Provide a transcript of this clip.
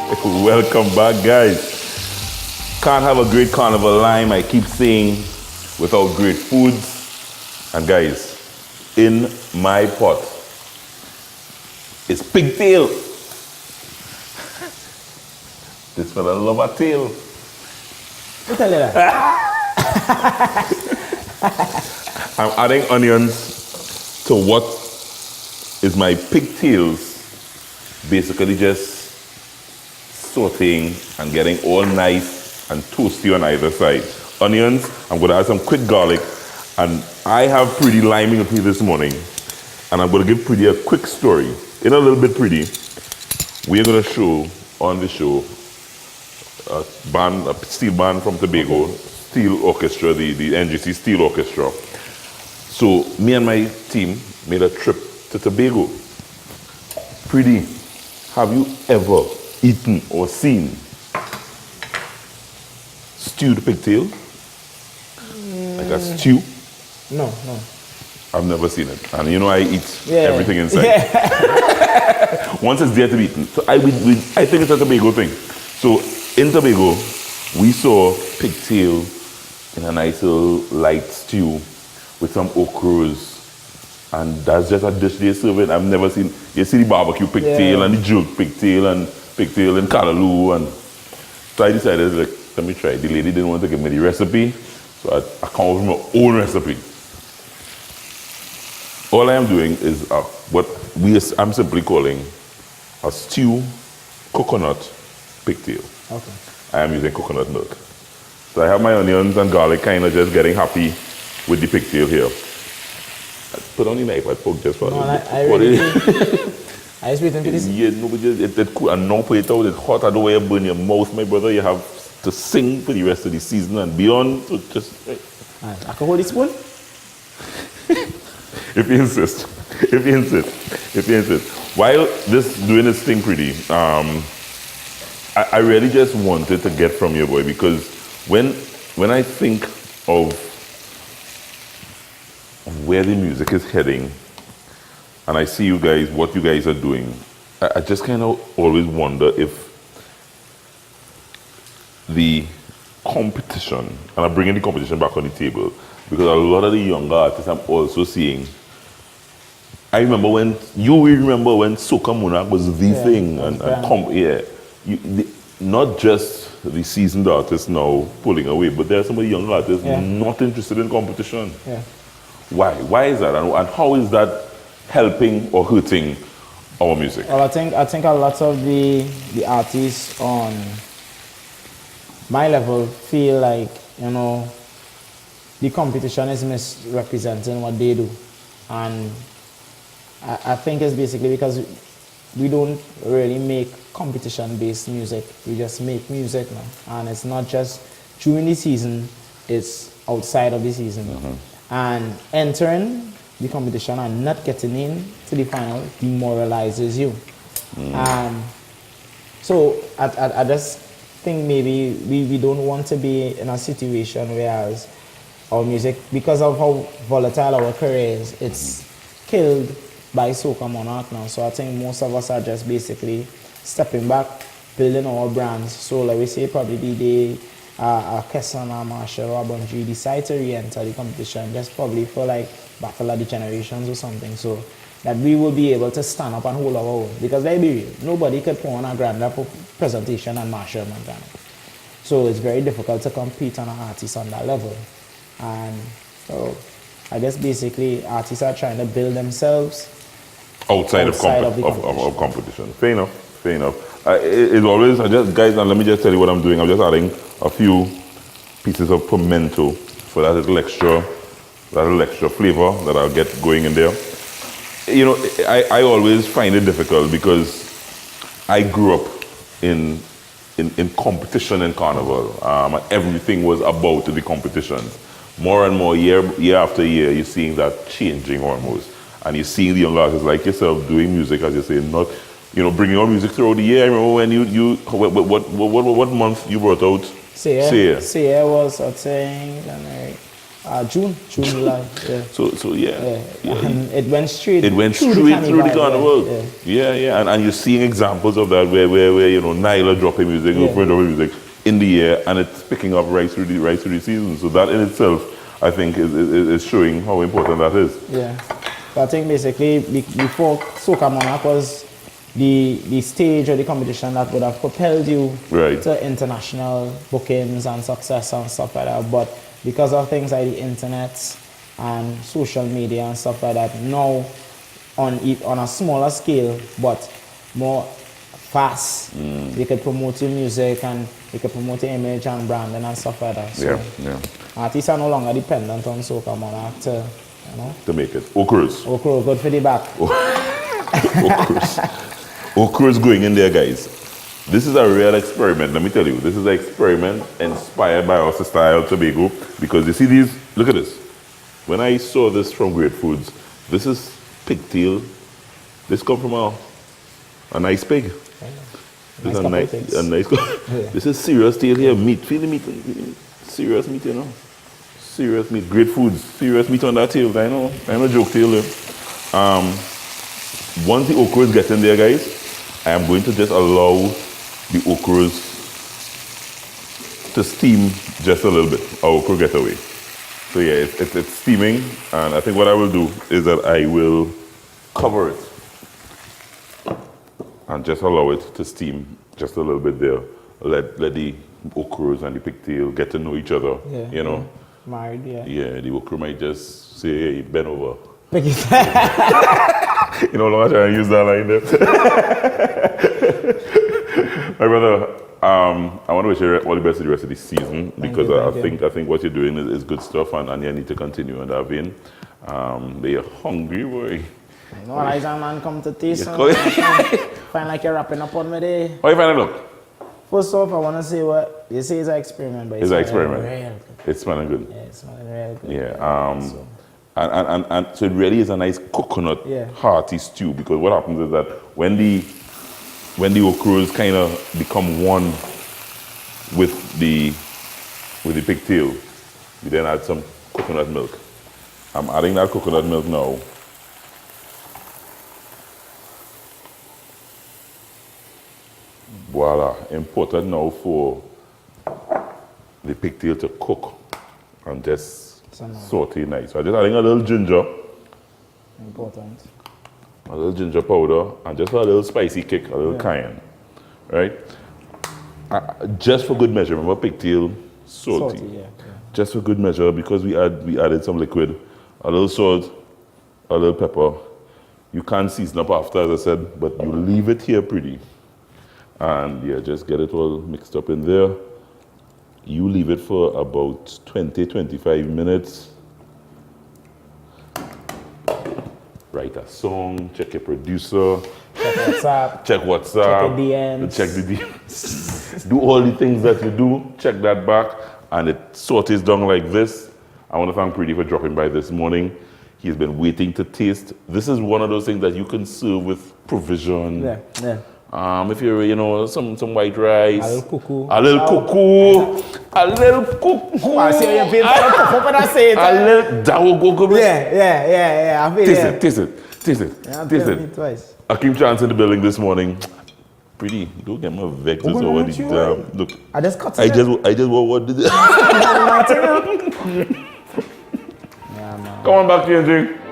Welcome back, guys. Can't have a great carnival lime, I keep saying, without great foods. And guys, in my pot is pigtail. This fella love a tail. Who tell you that? I'm adding onions to what is my pigtails. Basically just sauteing and getting all nice and toasty on either side. Onions, I'm going to add some quick garlic, and I have Preedy liming with me this morning, and I'm going to give Preedy a quick story. In a little bit, Preedy, we're going to show on the show a steel band from Tobago, steel orchestra, the NGC Steel Orchestra. So me and my team made a trip to Tobago. Preedy, have you ever eaten or seen stewed pigtail? Like a stew? No. I've never seen it. And you know I eat everything inside. Yeah. Once it's there to be eaten. So I think it's a Tobago thing. So in Tobago, we saw pigtail in a nice little light stew with some okras. And that's just a dish they serve it. I've never seen, you see the barbecue pigtail and the jerk pigtail and pigtail and callaloo. And so I decided, like, let me try. The lady didn't want to give me the recipe, so I come up with my own recipe. All I am doing is I'm simply calling a stew coconut pigtail. Okay. I am using coconut milk. So I have my onions and garlic kind of just getting happy with the pigtail here. I put on the knife, I poke just for No, a I really I was waiting for this. Yeah, no, but it's cool. And now put it out, it's hot. I don't want you to burn your mouth, my brother. You have to sing for the rest of the season and beyond. So just, I can hold this spoon? if you insist. While doing this thing, Preedy, I really just wanted to get from you, boy, because when I think of where the music is heading, and I see you guys, what you guys are doing, I just kind of always wonder if the competition, and I'm bringing the competition back on the table, because a lot of the younger artists I'm also seeing, I remember when Soca Monarch was the thing, not just the seasoned artists now pulling away, but there are some of the young artists not interested in competition. Yeah. Why? Why is that? And how is that helping or hurting our music? Well, I think a lot of the artists on my level feel like, the competition is misrepresenting what they do. And I think it's basically because we don't really make competition-based music. We just make music now. And it's not just during the season, it's outside of the season. Mm-hmm. And entering the competition and not getting in to the final demoralizes you. So I just think maybe we don't want to be in a situation where our music, because of how volatile our career is, it's killed by Soca Monarch now. So I think most of us are just basically stepping back, building our brands. So like we say, probably the day Kesson or Marshall or Bungie decide to re-enter the competition, just probably for like Battle of the Generations or something, so that we will be able to stand up and hold our own. Because let's be real, nobody could put on a grander presentation than Marshall Montana. So it's very difficult to compete on an artist on that level. And so I guess basically artists are trying to build themselves outside of competition. Fair enough. It's always, guys, and let me just tell you what I'm doing. I'm just adding a few pieces of pimento for that little extra flavor that I'll get going in there. I always find it difficult because I grew up in competition in carnival. And everything was about the competitions. More and more, year after year, you're seeing that changing almost. And you're seeing the young artists like yourself doing music, as you say, not, bringing out music throughout the year. I remember when what month you brought out? Say was, I think, January. June, July. Yeah. So yeah. And it went straight. It went straight through the carnival. Yeah. And you're seeing examples of that where you know Nyla dropping music, Oprah dropping music in the air, and it's picking up right through the season. So that in itself, I think, is showing how important that is. Yeah. So I think basically before Soca Monarch was the stage or the competition that would have propelled you to international bookings and success and stuff like that. But because of things like the internet and social media and stuff like that, now on a smaller scale but more fast, you could promote your music and you could promote your image and branding and stuff like that. So artists are no longer dependent on Soca Monarch to make it. Okras, good for the back. Okras going in there, guys. This is a real experiment, let me tell you. This is an experiment inspired by our sister Isle Tobago, because you see these, look at this. When I saw this from Great Foods, this is pigtail. This come from a nice pig. This is a nice This is serious tail here, meat. Feel the meat, serious meat, you know. Serious meat, Great Foods, serious meat on that tail. I know joke tail there. Once the okras get in there, guys, I am going to just allow the okras to steam just a little bit. Our okra get away. So yeah, it's steaming, and I think what I will do is that I will cover it and just allow it to steam just a little bit there. Let the okras and the pigtail get to know each other, you know. Yeah. Married, Yeah, the okra might just say, hey, bend over. You know, I'm trying to use that line there. My brother, I want to wish you all the best for the rest of the season, because I think what you're doing is good stuff, and you need to continue in that vein. They're hungry, boy. I know, Elijah man come to taste find like you're wrapping up on me there. How you find it look? First off, I want to say what you say is an experiment, but it's an experiment. Real good. It's smelling good. Yeah, it's smelling real good. Yeah. And so it really is a nice coconut hearty stew, because what happens is that when the okras kind of become one with the pigtail, you then add some coconut milk. I'm adding that coconut milk now. Voila, important now for the pigtail to cook and just saute nice. So I'm just adding a little ginger. Important. A little ginger powder and just a little spicy kick, a little cayenne, right? Just for good measure. Remember, pigtail salty. Just for good measure, because we added some liquid, a little salt, a little pepper. You can't season up after, as I said, but you leave it here pretty. And yeah, just get it all mixed up in there. You leave it for about 20-25 minutes. Write a song, check your producer. Check WhatsApp. Check the DMs. Do all the things that you do, check that back, and it sautés down like this. I want to thank Preedy for dropping by this morning. He's been waiting to taste. This is one of those things that you can serve with provision. If you're, some white rice. A little cuckoo. A little dawo cocoa. Yeah. Taste it. Twice. Akeem Chance in the building this morning. Preedy, don't get my vexes over the damn. Look, I just cut it. I just what did it? man. Come on back, G&G.